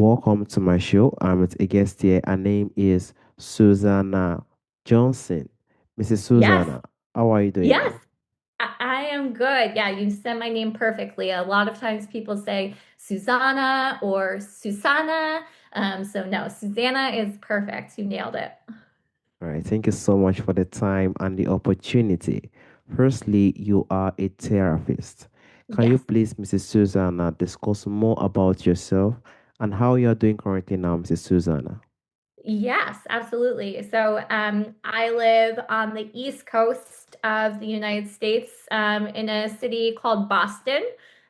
Welcome to my show. I'm with a guest here. Her name is Susannah Johnson. Mrs. Yes, Susannah, how are you yes, doing? I am good. Yeah, you said my name perfectly. A lot of times people say Susanna or Susanna. So no, Susanna is perfect. You nailed it. All right, thank you so much for the time and the opportunity. Firstly, you are a therapist. Can you Yes. please, Mrs. Susannah, discuss more about yourself and how you are doing currently now, Mrs. Susannah? Yes, absolutely. So I live on the East Coast of the United States in a city called Boston,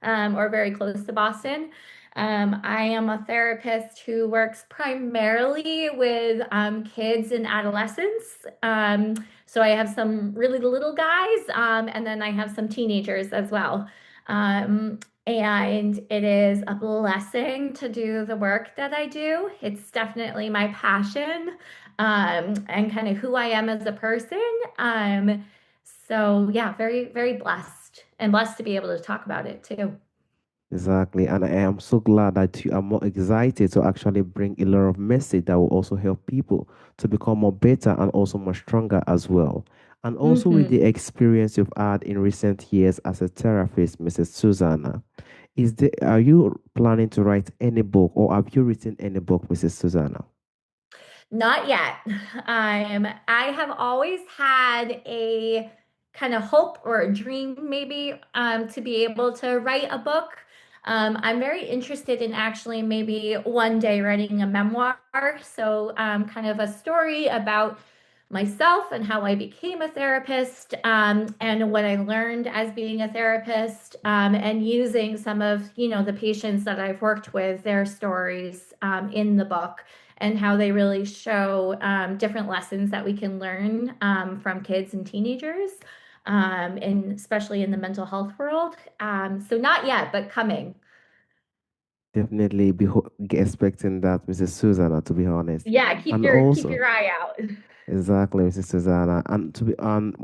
or very close to Boston. I am a therapist who works primarily with kids and adolescents. So I have some really little guys, and then I have some teenagers as well. Um, and it is a blessing to do the work that I do. It's definitely my passion, and kind of who I am as a person. So yeah, very, very blessed and blessed to be able to talk about it too. Exactly. And I am so glad that you are more excited to actually bring a lot of message that will also help people to become more better and also more stronger as well. And also with the hmm experience you've had in recent years as a therapist, Mrs. Susanna, are you planning to write any book or have you written any book, Mrs. Susanna? Not yet. I have always had a kind of hope or a dream, maybe, to be able to write a book. I'm very interested in actually maybe one day writing a memoir. So, kind of a story about myself and how I became a therapist, and what I learned as being a therapist, and using some of, the patients that I've worked with, their stories, in the book and how they really show different lessons that we can learn from kids and teenagers, and especially in the mental health world. So not yet, but coming. Definitely expecting that, Mrs. Susanna, to be honest. Yeah, keep And your also, eye out. exactly, Mrs. Susanna. And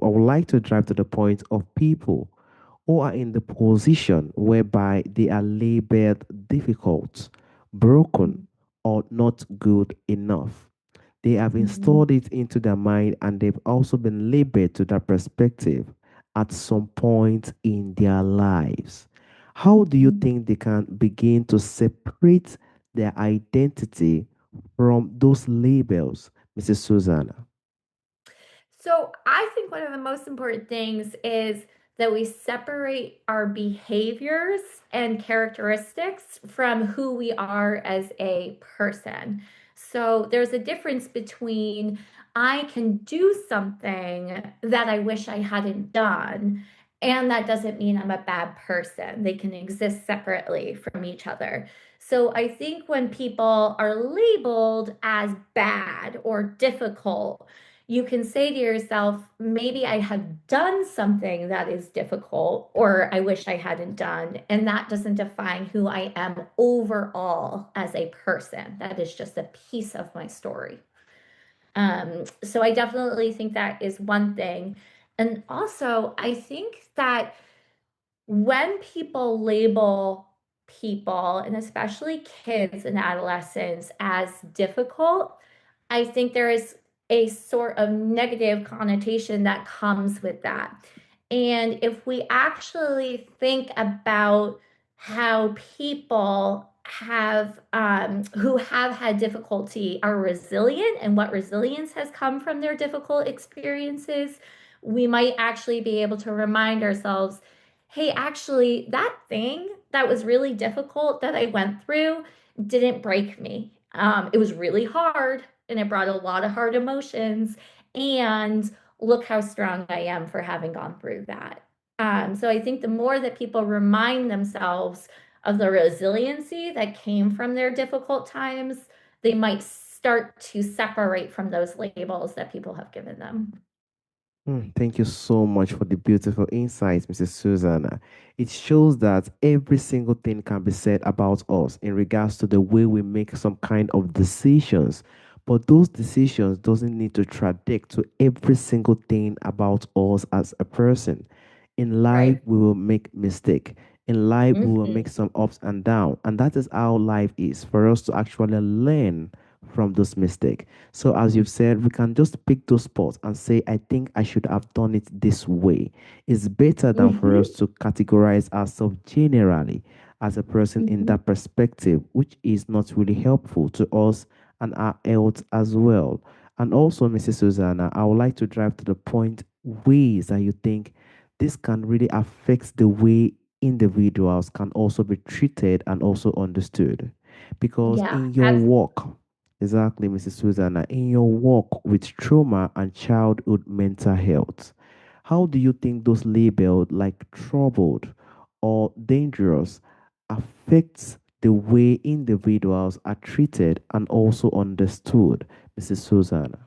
I would like to drive to the point of people who are in the position whereby they are labeled difficult, broken, or not good enough. They have Mhm. installed it into their mind and they've also been labeled to that perspective at some point in their lives. How do you Mhm. think they can begin to separate their identity from those labels, Mrs. Susanna? So I think one of the most important things is that we separate our behaviors and characteristics from who we are as a person. So there's a difference between I can do something that I wish I hadn't done, and that doesn't mean I'm a bad person. They can exist separately from each other. So I think when people are labeled as bad or difficult, you can say to yourself, maybe I have done something that is difficult or I wish I hadn't done. And that doesn't define who I am overall as a person. That is just a piece of my story. So I definitely think that is one thing. And also, I think that when people label people, and especially kids and adolescents, as difficult, I think there is a sort of negative connotation that comes with that. And if we actually think about how people who have had difficulty are resilient and what resilience has come from their difficult experiences, we might actually be able to remind ourselves, hey, actually, that thing that was really difficult that I went through didn't break me. It was really hard and it brought a lot of hard emotions. And look how strong I am for having gone through that. So I think the more that people remind themselves of the resiliency that came from their difficult times, they might start to separate from those labels that people have given them. Thank you so much for the beautiful insights, Mrs. Susanna. It shows that every single thing can be said about us in regards to the way we make some kind of decisions. But those decisions doesn't need to contradict to every single thing about us as a person. In life, Right. we will make mistake. In life, we will make Mhm. some ups and downs, and that is how life is for us to actually learn from those mistakes. So, as you've said, we can just pick those spots and say, I think I should have done it this way. It's better than for us Mhm. to categorize ourselves generally as a person in Mhm. that perspective, which is not really helpful to us and our health as well. And also, Mrs. Susanna, I would like to drive to the point ways that you think this can really affect the way individuals can also be treated and also understood. Because Yeah. in your work, exactly, Mrs. Susanna, in your work with trauma and childhood mental health, how do you think those labeled like troubled or dangerous affects the way individuals are treated and also understood, Mrs. Susanna?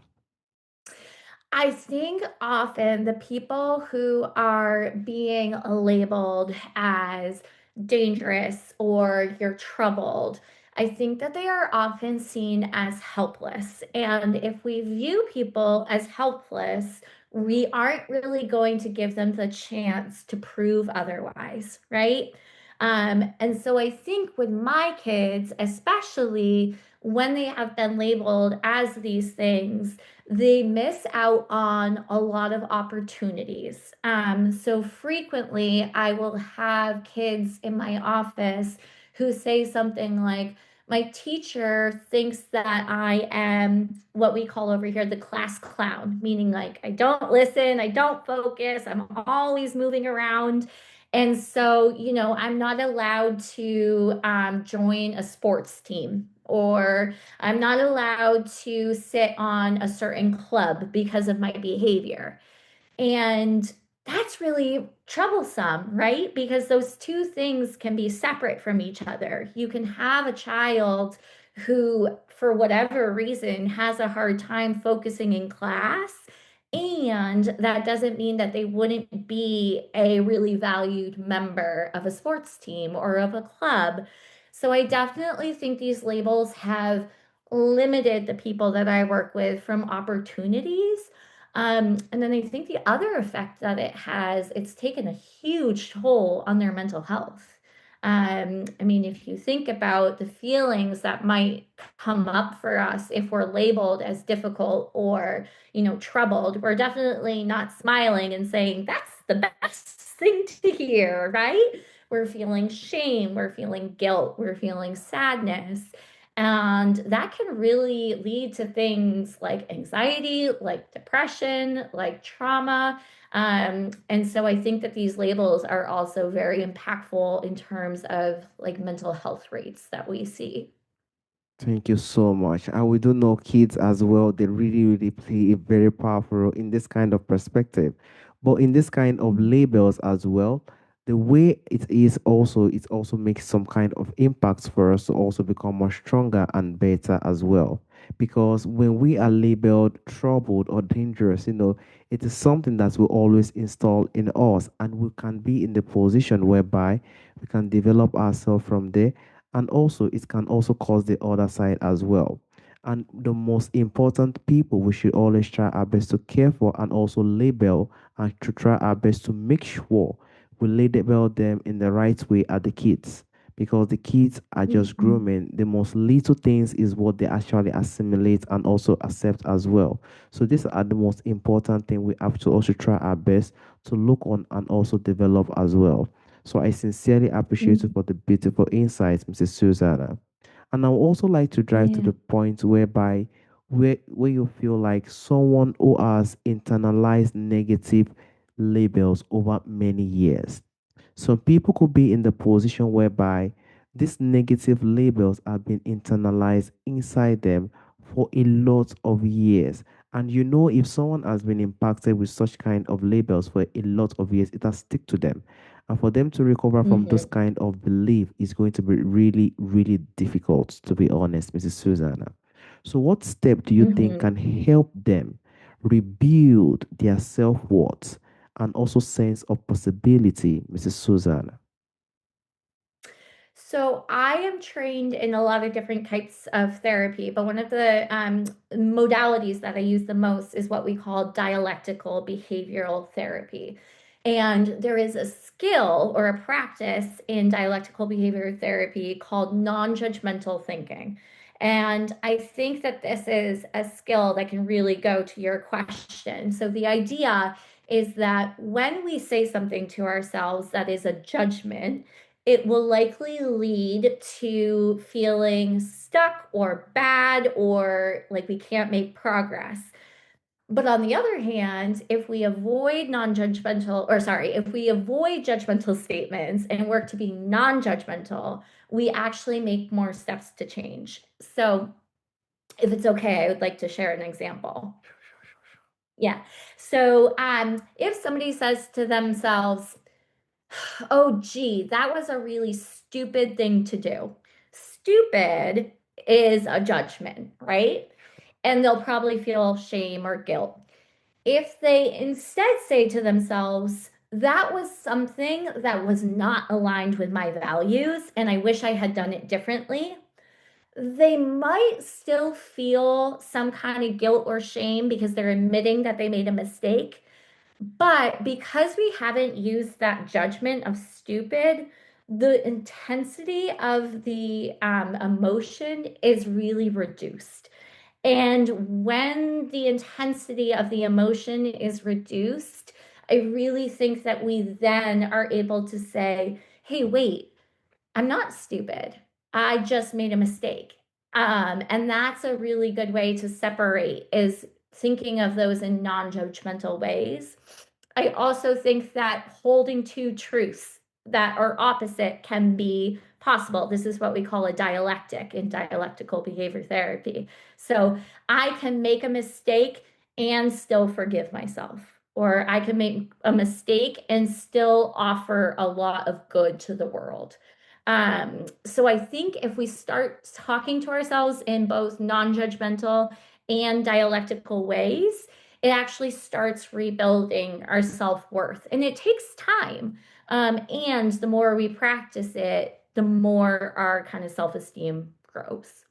I think often the people who are being labeled as dangerous or you're troubled, I think that they are often seen as helpless. And if we view people as helpless, we aren't really going to give them the chance to prove otherwise, right? And so I think with my kids, especially when they have been labeled as these things, they miss out on a lot of opportunities. So frequently, I will have kids in my office who say something like, my teacher thinks that I am what we call over here the class clown, meaning like I don't listen, I don't focus, I'm always moving around. And so, I'm not allowed to join a sports team, or I'm not allowed to sit on a certain club because of my behavior. And that's really troublesome, right? Because those two things can be separate from each other. You can have a child who, for whatever reason, has a hard time focusing in class. And that doesn't mean that they wouldn't be a really valued member of a sports team or of a club. So I definitely think these labels have limited the people that I work with from opportunities. And then I think the other effect that it has, it's taken a huge toll on their mental health. I mean, if you think about the feelings that might come up for us if we're labeled as difficult or, troubled, we're definitely not smiling and saying, that's the best thing to hear, right? We're feeling shame, we're feeling guilt, we're feeling sadness. And that can really lead to things like anxiety, like depression, like trauma. And so I think that these labels are also very impactful in terms of like mental health rates that we see. Thank you so much. And we do know kids as well, they really, really play a very powerful role in this kind of perspective. But in this kind of labels as well, the way it is also, it also makes some kind of impacts for us to also become more stronger and better as well. Because when we are labeled troubled or dangerous, it is something that will always install in us, and we can be in the position whereby we can develop ourselves from there, and also it can also cause the other side as well. And the most important people we should always try our best to care for and also label, and to try our best to make sure we label them in the right way are the kids, because the kids are just Mhm. grooming. The most little things is what they actually assimilate and also accept as well. So these are the most important thing we have to also try our best to look on and also develop as well. So I sincerely appreciate you Mhm. for the beautiful insights, Mrs. Susanna. And I would also like to drive to Yeah. the point whereby where you feel like someone who has internalized negative labels over many years. Some people could be in the position whereby these negative labels have been internalized inside them for a lot of years. And if someone has been impacted with such kind of labels for a lot of years, it has stick to them. And for them to recover from those Mhm. kind of belief is going to be really, really difficult, to be honest, Mrs. Susanna. So what step do you think Mhm. can help them rebuild their self-worth and also sense of possibility, Mrs. Susanna? So I am trained in a lot of different types of therapy, but one of the modalities that I use the most is what we call dialectical behavioral therapy. And there is a skill or a practice in dialectical behavior therapy called non judgmental thinking. And I think that this is a skill that can really go to your question. So the idea is that when we say something to ourselves that is a judgment, it will likely lead to feeling stuck or bad or like we can't make progress. But on the other hand, if we avoid non-judgmental, or sorry, if we avoid judgmental statements and work to be non-judgmental, we actually make more steps to change. So, if it's okay, I would like to share an example. Yeah. So, if somebody says to themselves, "Oh, gee, that was a really stupid thing to do." Stupid is a judgment, right? And they'll probably feel shame or guilt. If they instead say to themselves, that was something that was not aligned with my values, and I wish I had done it differently, they might still feel some kind of guilt or shame because they're admitting that they made a mistake. But because we haven't used that judgment of stupid, the intensity of the emotion is really reduced. And when the intensity of the emotion is reduced, I really think that we then are able to say, hey, wait, I'm not stupid. I just made a mistake. And that's a really good way to separate is thinking of those in non-judgmental ways. I also think that holding two truths that are opposite can be possible. This is what we call a dialectic in dialectical behavior therapy. So I can make a mistake and still forgive myself, or I can make a mistake and still offer a lot of good to the world. So I think if we start talking to ourselves in both non-judgmental and dialectical ways, it actually starts rebuilding our self-worth. And it takes time. And the more we practice it, the more our kind of self-esteem grows.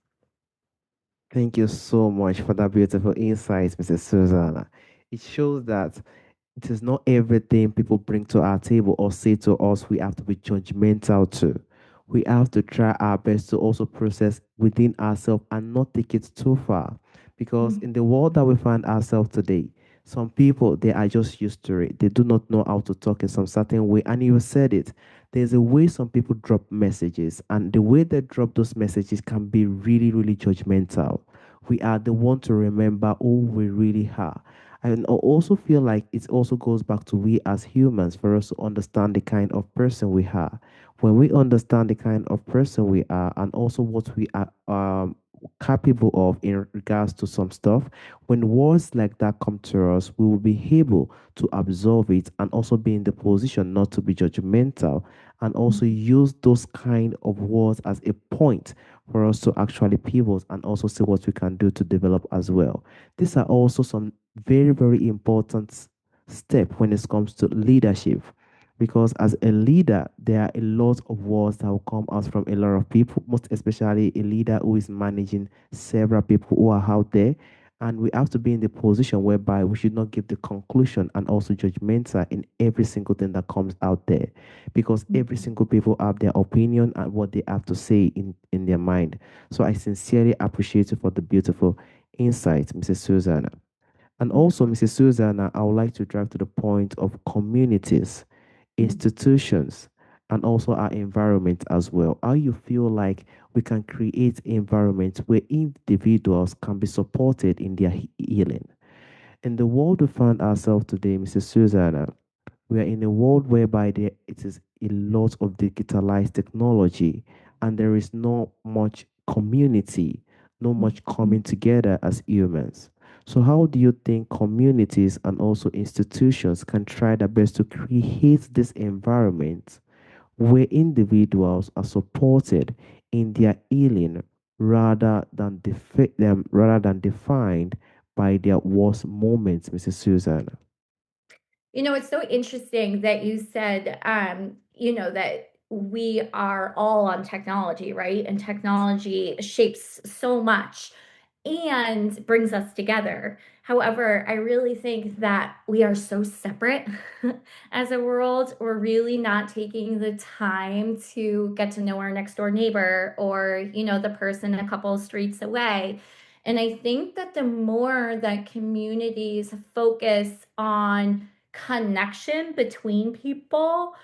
Thank you so much for that beautiful insight, Mrs. Susanna. It shows that it is not everything people bring to our table or say to us we have to be judgmental to. We have to try our best to also process within ourselves and not take it too far. Because Mm-hmm. in the world that we find ourselves today, some people they are just used to it. They do not know how to talk in some certain way. And you said it. There's a way some people drop messages, and the way they drop those messages can be really, really judgmental. We are the one to remember who we really are. And I also feel like it also goes back to we as humans for us to understand the kind of person we are. When we understand the kind of person we are and also what we are capable of in regards to some stuff, when words like that come to us, we will be able to absorb it and also be in the position not to be judgmental and also use those kind of words as a point for us to actually pivot and also see what we can do to develop as well. These are also some very, very important step when it comes to leadership. Because as a leader, there are a lot of words that will come out from a lot of people, most especially a leader who is managing several people who are out there. And we have to be in the position whereby we should not give the conclusion and also judgmental in every single thing that comes out there. Because every Mm-hmm. single people have their opinion and what they have to say in their mind. So I sincerely appreciate you for the beautiful insight, Mrs. Susanna. And also, Yeah. Mrs. Susanna, I would like to drive to the point of communities, institutions, and also our environment as well. How you feel like we can create environments where individuals can be supported in their healing. In the world we find ourselves today, Mrs. Susanna, we are in a world whereby it is a lot of digitalized technology and there is not much community, not much coming together as humans. So, how do you think communities and also institutions can try their best to create this environment where individuals are supported in their healing rather than defined by their worst moments, Mrs. Susan? It's so interesting that you said, that we are all on technology, right? And technology shapes so much and brings us together. However, I really think that we are so separate as a world. We're really not taking the time to get to know our next door neighbor or, the person a couple of streets away. And I think that the more that communities focus on connection between people,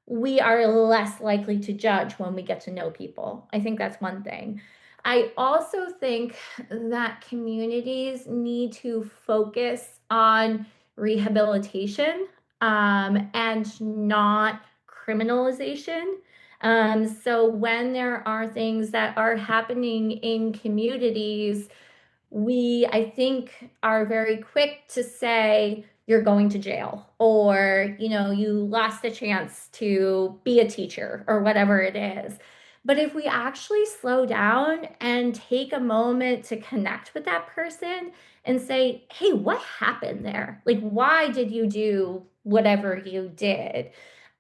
we are less likely to judge when we get to know people. I think that's one thing. I also think that communities need to focus on rehabilitation and not criminalization. So when there are things that are happening in communities, we, I think, are very quick to say you're going to jail or, you lost a chance to be a teacher or whatever it is. But if we actually slow down and take a moment to connect with that person and say, hey, what happened there? Like, why did you do whatever you did?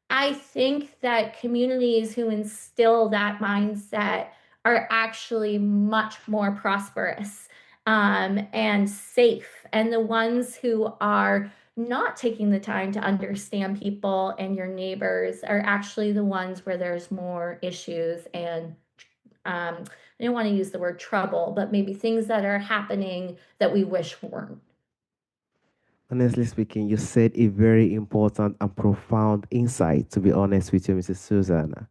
I think that communities who instill that mindset are actually much more prosperous and safe. And the ones who are not taking the time to understand people and your neighbors are actually the ones where there's more issues and I don't want to use the word trouble, but maybe things that are happening that we wish weren't. Honestly speaking, you said a very important and profound insight, to be honest with you, Mrs. Susanna.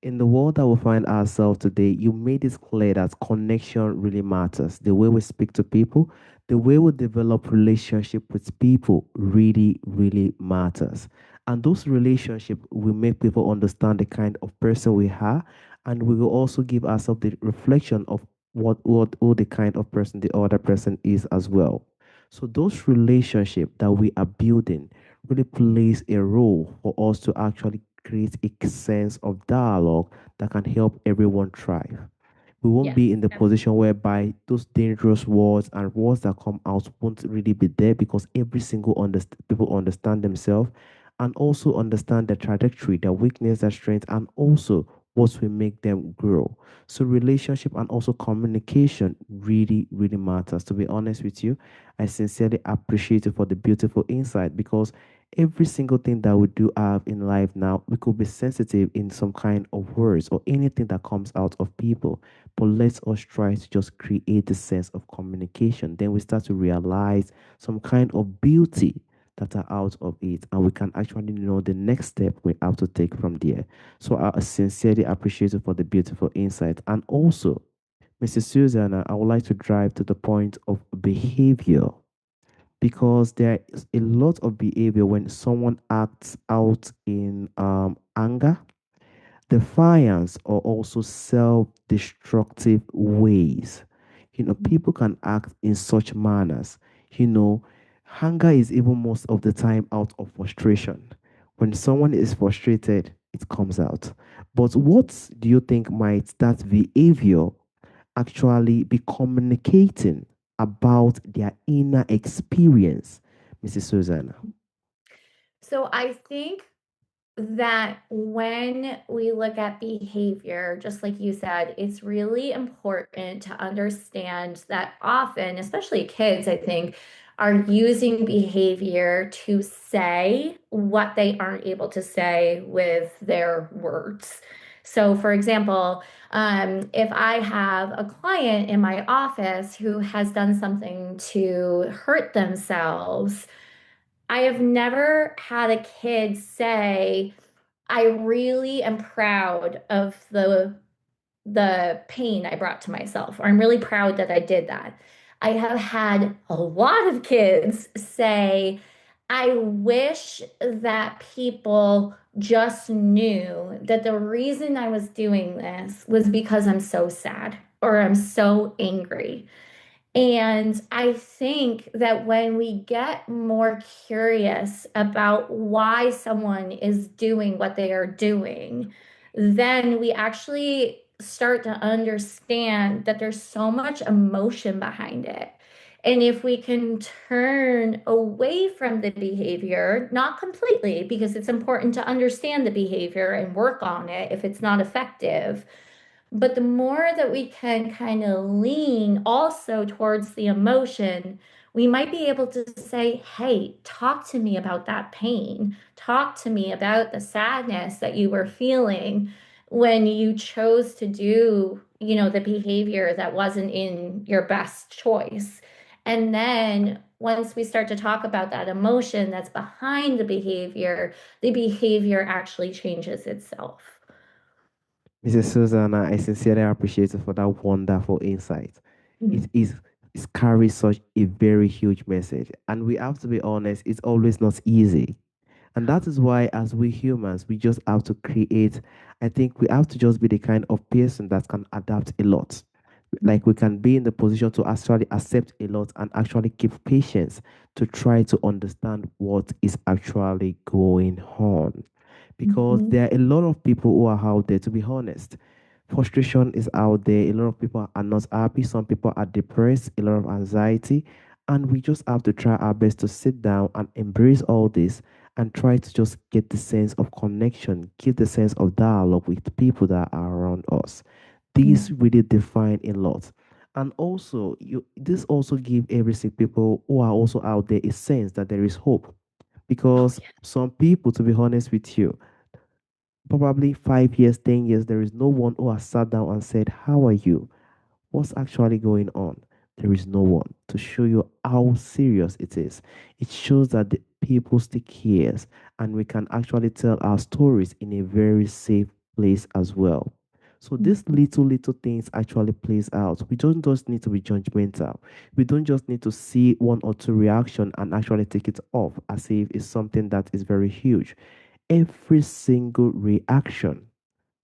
In the world that we find ourselves today, you made it clear that connection really matters. The way we speak to people, the way we develop relationship with people really, really matters. And those relationships will make people understand the kind of person we are, and we will also give ourselves the reflection of what who the kind of person the other person is as well. So those relationships that we are building really plays a role for us to actually create a sense of dialogue that can help everyone thrive. We won't Yes. be in the position whereby those dangerous words and words that come out won't really be there because every single people understand themselves and also understand their trajectory, their weakness, their strength, and also what will make them grow. So relationship and also communication really, really matters. To be honest with you, I sincerely appreciate you for the beautiful insight because every single thing that we do have in life now, we could be sensitive in some kind of words or anything that comes out of people. But let us try to just create a sense of communication. Then we start to realize some kind of beauty that are out of it, and we can actually know the next step we have to take from there. So I sincerely appreciate you for the beautiful insight. And also, Mrs. Susanna, I would like to drive to the point of behavior because there is a lot of behavior when someone acts out in anger, defiance, or also self-destructive ways. People can act in such manners. You know, Anger is even most of the time out of frustration. When someone is frustrated, it comes out. But what do you think might that behavior actually be communicating about their inner experience, Mrs. Susanna? So I think that when we look at behavior, just like you said, it's really important to understand that often, especially kids, I think, are using behavior to say what they aren't able to say with their words. So, for example, if I have a client in my office who has done something to hurt themselves, I have never had a kid say, I really am proud of the pain I brought to myself, or I'm really proud that I did that. I have had a lot of kids say, I wish that people just knew that the reason I was doing this was because I'm so sad or I'm so angry. And I think that when we get more curious about why someone is doing what they are doing, then we actually start to understand that there's so much emotion behind it. And if we can turn away from the behavior, not completely, because it's important to understand the behavior and work on it if it's not effective, but the more that we can kind of lean also towards the emotion, we might be able to say, hey, talk to me about that pain. Talk to me about the sadness that you were feeling when you chose to do, the behavior that wasn't in your best choice. And then once we start to talk about that emotion that's behind the behavior actually changes itself. Mrs. Susanna, I sincerely appreciate you for that wonderful insight. It Mm. is it carries such a very huge message. And we have to be honest, it's always not easy. And that is why, as we humans, we just have to create, I think we have to just be the kind of person that can adapt a lot. Like we can be in the position to actually accept a lot and actually keep patience to try to understand what is actually going on. Because Mhm. there are a lot of people who are out there, to be honest. Frustration is out there. A lot of people are not happy. Some people are depressed, a lot of anxiety. And we just have to try our best to sit down and embrace all this and try to just get the sense of connection, give the sense of dialogue with the people that are around us. These Mhm. really define a lot. And also, this also give every single people who are also out there a sense that there is hope. Oh, Because yeah. some people, to be honest with you, probably 5 years, 10 years, there is no one who has sat down and said, how are you? What's actually going on? There is no one to show you how serious it is. It shows that the people still cares and we can actually tell our stories in a very safe place as well. So these Mhm. little things actually plays out. We don't just need to be judgmental. We don't just need to see one or two reaction and actually take it off as if it's something that is very huge. Every single reaction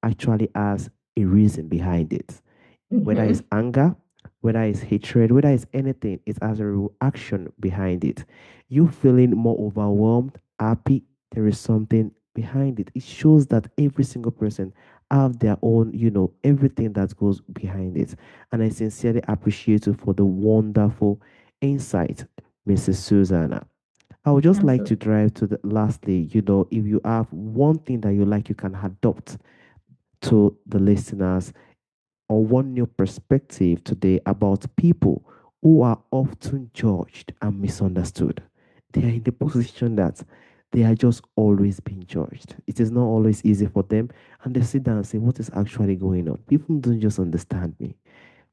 actually has a reason behind it. Whether it's Mhm. anger, whether it's hatred, whether it's anything, it has a reaction behind it. You feeling more overwhelmed, happy, there is something behind it. It shows that every single person have their own, everything that goes behind it. And I sincerely appreciate you for the wonderful insight, Mrs. Susanna. I would just like to Absolutely. drive to the lastly, if you have one thing that you like, you can adopt to the listeners or one new perspective today about people who are often judged and misunderstood. They are in the position that they are just always being judged. It is not always easy for them, and they sit down and say, what is actually going on? People don't just understand me.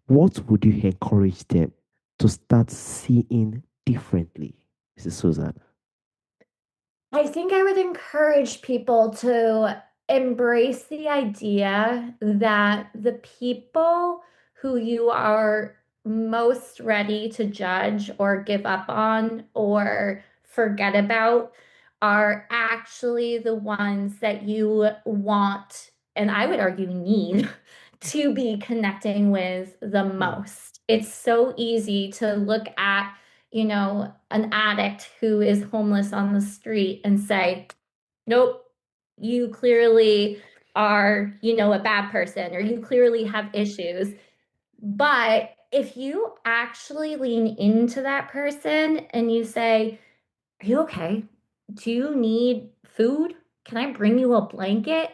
What would you encourage them to start seeing differently, Mrs. Susan? I think I would encourage people to embrace the idea that the people who you are most ready to judge or give up on or forget about are actually the ones that you want, and I would argue need, to be connecting with the Hmm. most. It's so easy to look at an addict who is homeless on the street and say, nope, you clearly are, a bad person or you clearly have issues. But if you actually lean into that person and you say, are you okay? Do you need food? Can I bring you a blanket?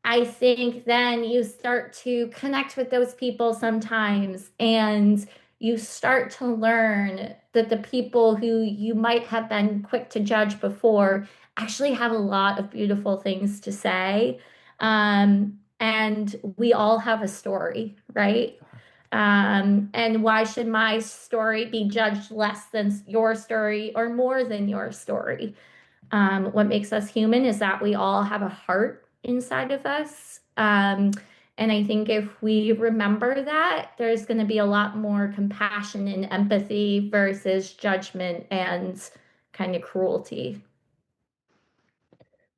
I think then you start to connect with those people sometimes and you start to learn that the people who you might have been quick to judge before actually have a lot of beautiful things to say. And we all have a story, right? And why should my story be judged less than your story or more than your story? What makes us human is that we all have a heart inside of us. And I think if we remember that, there's going to be a lot more compassion and empathy versus judgment and kind of cruelty.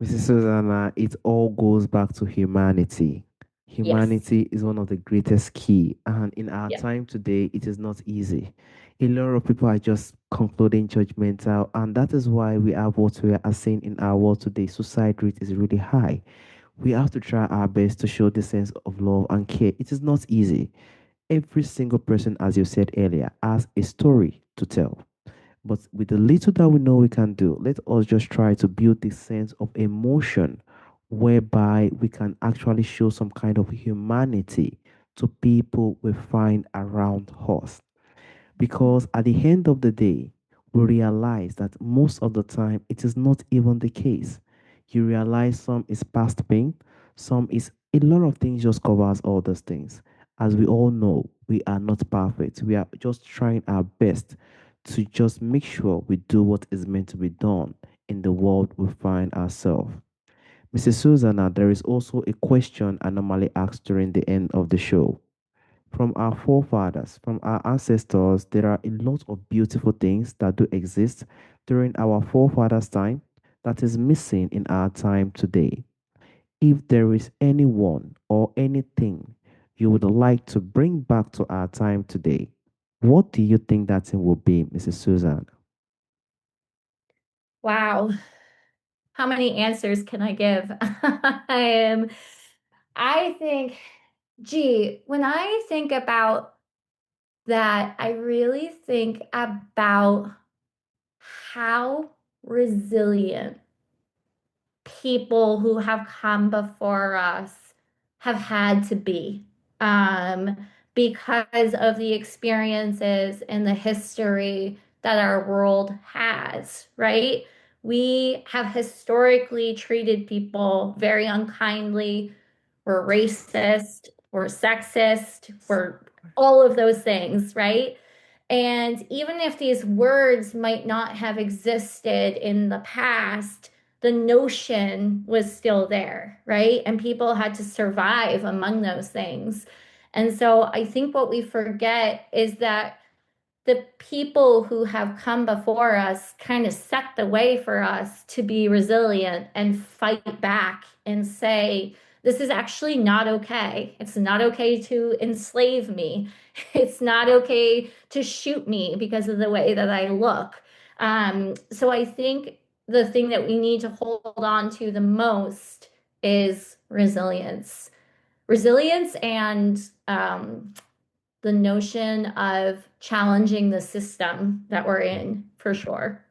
Mrs. Susanna, it all goes back to humanity. Yes. Humanity is one of the greatest key, and in our Yeah. time today, it is not easy. A lot of people are just concluding judgmental, and that is why we have what we are seeing in our world today. Suicide rate is really high. We have to try our best to show the sense of love and care. It is not easy. Every single person, as you said earlier, has a story to tell. But with the little that we know we can do, let us just try to build this sense of emotion whereby we can actually show some kind of humanity to people we find around us. Because at the end of the day, we realize that most of the time it is not even the case. You realize some is past pain, some is a lot of things just covers all those things. As we all know, we are not perfect. We are just trying our best to just make sure we do what is meant to be done in the world we find ourselves. Mrs. Susanna, there is also a question I normally ask during the end of the show. From our forefathers, from our ancestors, there are a lot of beautiful things that do exist during our forefathers' time that is missing in our time today. If there is anyone or anything you would like to bring back to our time today, what do you think that thing will be, Mrs. Susan? Wow. How many answers can I give? I think, gee, when I think about that, I really think about how resilient people who have come before us have had to be, um, because of the experiences and the history that our world has, right? We have historically treated people very unkindly. We're racist, we're sexist, we're all of those things, right? And even if these words might not have existed in the past, the notion was still there, right? And people had to survive among those things. And so I think what we forget is that the people who have come before us kind of set the way for us to be resilient and fight back and say, this is actually not okay. It's not okay to enslave me. It's not okay to shoot me because of the way that I look. So I think the thing that we need to hold on to the most is resilience. Resilience and the notion of challenging the system that we're in, for sure.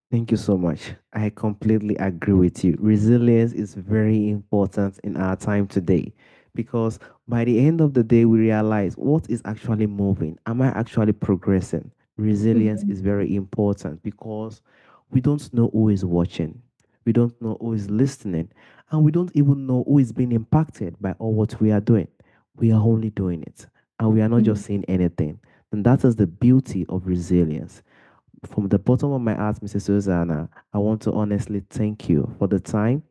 Thank you so much. I completely agree with you. Resilience is very important in our time today because by the end of the day, we realize what is actually moving. Am I actually progressing? Resilience Mhm. is very important because we don't know who is watching, we don't know who is listening, and we don't even know who is being impacted by all what we are doing. We are only doing it, and we are not just Mhm. saying anything. And that is the beauty of resilience. From the bottom of my heart, Mrs. Susanna, I want to honestly thank you for the time,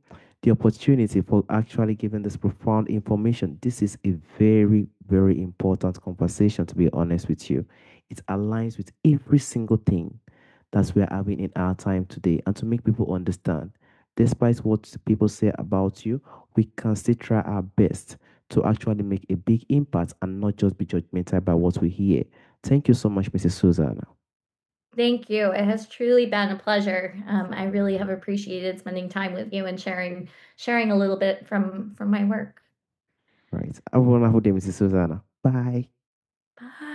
the opportunity for actually giving this profound information. This is a very, very important conversation, to be honest with you. It aligns with every single thing that we are having in our time today. And to make people understand, despite what people say about you, we can still try our best to actually make a big impact and not just be judgmental by what we hear. Thank you so much, Mrs. Susanna. Thank you. It has truly been a pleasure. I really have appreciated spending time with you and sharing a little bit from my work. Right. Have a wonderful day, Mrs. Susanna. Bye. Bye.